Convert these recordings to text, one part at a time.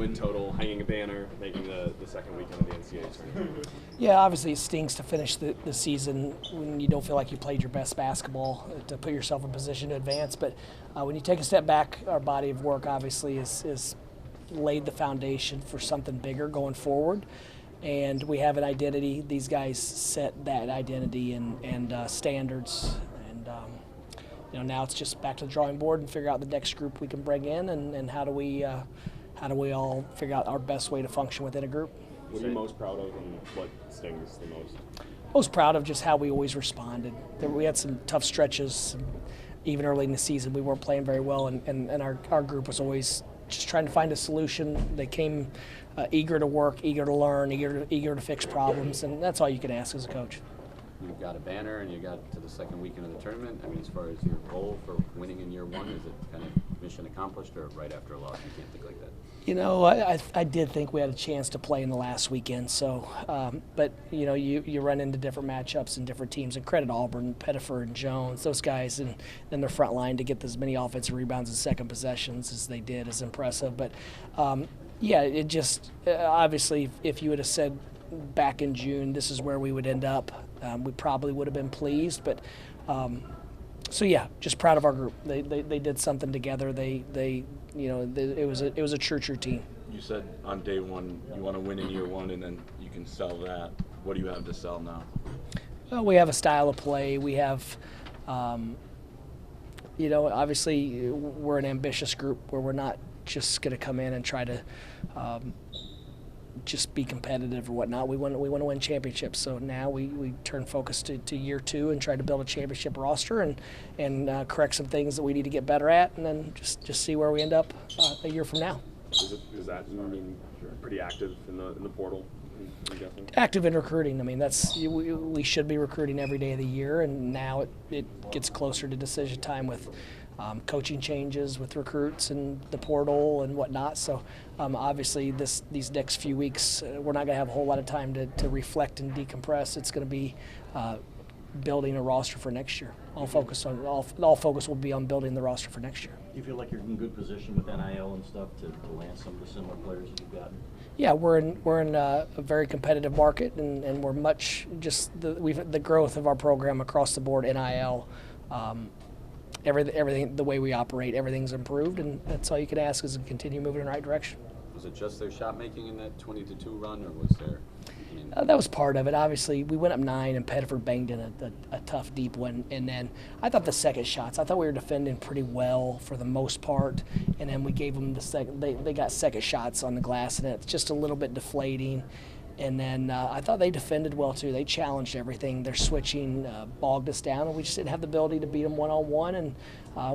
win total, hanging a banner, making the second weekend of the NCAA Tournament. Yeah, obviously it stings to finish the season when you don't feel like you played your best basketball to put yourself in position to advance. But when you take a step back, our body of work obviously is laid the foundation for something bigger going forward. And we have an identity. These guys set that identity and standards. And now it's just back to the drawing board and figure out the next group we can bring in and how do we all figure out our best way to function within a group. What are you most proud of and what stings the most? Most proud of just how we always responded. We had some tough stretches, even early in the season. We weren't playing very well, and our group was always just trying to find a solution. They came eager to work, eager to learn, eager to fix problems, and that's all you can ask as a coach. You've got a banner and you got to the second weekend of the tournament. I mean, as far as your goal for winning in year one, is it kind of mission accomplished, or right after a loss you can't think like that? I did think we had a chance to play in the last weekend. So, but you run into different matchups and different teams. And credit Auburn, Pettiford, and Jones, those guys, and then their front line to get as many offensive rebounds and second possessions as they did is impressive. But it just obviously if you would have said back in June this is where we would end up, we probably would have been pleased. But just proud of our group. They did something together. It was a true team. You said on day one you want to win in year one, and then you can sell that. What do you have to sell now? Well, we have a style of play. We have, obviously we're an ambitious group where we're not just going to come in and try to just be competitive or whatnot. We want to win championships. So now we turn focus to year two and try to build a championship roster and correct some things that we need to get better at, and then just see where we end up a year from now. Does that mean pretty active in the portal? Active in recruiting. I mean, we should be recruiting every day of the year, and now it gets closer to decision time with coaching changes with recruits and the portal and whatnot. So obviously these next few weeks we're not going to have a whole lot of time to reflect and decompress. It's going to be building a roster for next year. All focus will be on building the roster for next year. Do you feel like you're in good position with NIL and stuff to land some of the similar players that you've gotten? Yeah, we're in a very competitive market, and we're much just the growth of our program across the board. NIL, everything, the way we operate, everything's improved, and that's all you can ask is to continue moving in the right direction. Was it just their shot making in that 20-2 run, or was there? That was part of it. Obviously, we went up 9, and Pettiford banged in a tough, deep one. And then I thought the second shots, I thought we were defending pretty well for the most part. And then we gave them the second. They got second shots on the glass, and it's just a little bit deflating. And then I thought they defended well too. They challenged everything. Their switching bogged us down, and we just didn't have the ability to beat them one-on-one. And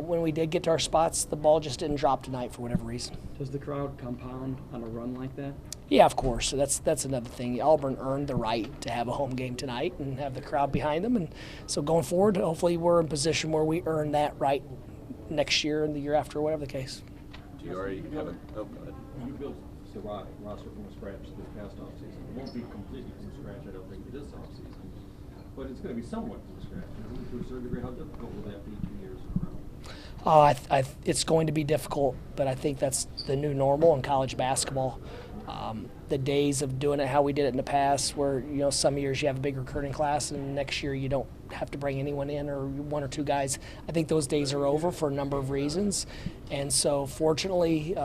when we did get to our spots, the ball just didn't drop tonight for whatever reason. Does the crowd compound on a run like that? Yeah, of course. So that's another thing. Auburn earned the right to have a home game tonight and have the crowd behind them. And so going forward, hopefully we're in a position where we earn that right next year and the year after, whatever the case. Do you already have go ahead. You built the roster from scratch this past offseason. It won't be completely from scratch, I don't think, this offseason. But it's going to be somewhat from scratch. To a certain degree, how difficult will that be 2 years in a row? It's going to be difficult, but I think that's the new normal in college basketball. The days of doing it how we did it in the past, where some years you have a big recruiting class and next year you don't have to bring anyone in or one or two guys. I think those days are over for a number of reasons, and so fortunately,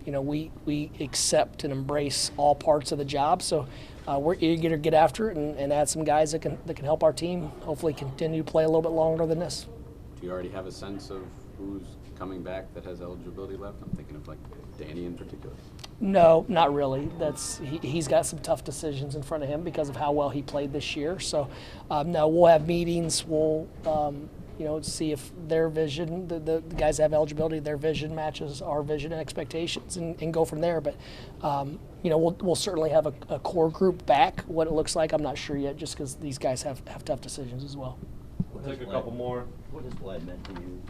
we accept and embrace all parts of the job. So we're eager to get after it and add some guys that can help our team hopefully continue to play a little bit longer than this. Do you already have a sense of who's coming back that has eligibility left? I'm thinking of like Danny in particular. No, not really. He's got some tough decisions in front of him because of how well he played this year. So, no, we'll have meetings. We'll, see if their vision, the guys that have eligibility, their vision matches our vision and expectations, and go from there. But, we'll certainly have a core group back. What it looks like, I'm not sure yet, just because these guys have tough decisions as well. We'll take a couple more. What has Vlad meant to you?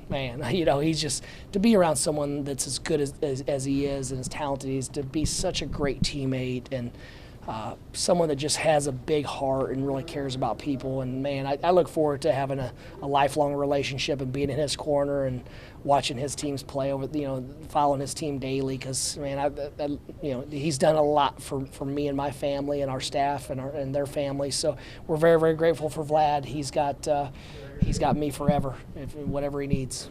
Man, he's just, to be around someone that's as good as he is and as talented he is, to be such a great teammate and someone that just has a big heart and really cares about people. And man, I look forward to having a lifelong relationship and being in his corner and watching his teams play over, following his team daily. Because man, he's done a lot for me and my family and our staff and their families. So we're very, very grateful for Vlad. He's got me forever, whatever he needs.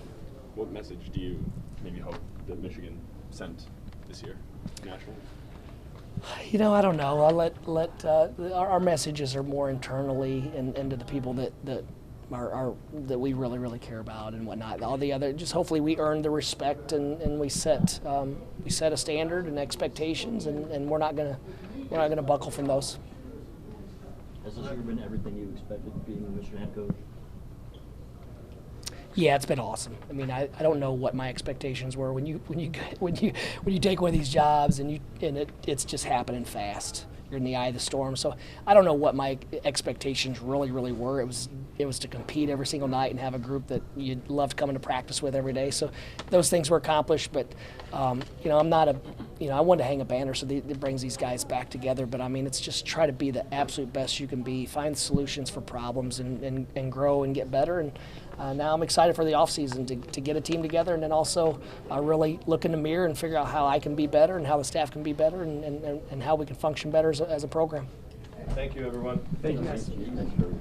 What message do you maybe hope that Michigan sent this year, nationally? I don't know. I'll let our messages are more internally and to the people that we really, really care about and whatnot. All the other, just hopefully we earn the respect and we set a standard and expectations, and we're not gonna buckle from those. Has this year been everything you expected being the Michigan head coach? Yeah, it's been awesome. I mean, I don't know what my expectations were when you take one of these jobs and it's just happening fast. You're in the eye of the storm. So I don't know what my expectations really were. It was to compete every single night and have a group that you loved coming to practice with every day. So those things were accomplished. But I'm not I wanted to hang a banner so it brings these guys back together. But I mean, it's just try to be the absolute best you can be, find solutions for problems, and grow and get better. And now I'm excited for the offseason to get a team together, and then also really look in the mirror and figure out how I can be better and how the staff can be better and how we can function better as a program. Thank you, everyone. Thank you, guys.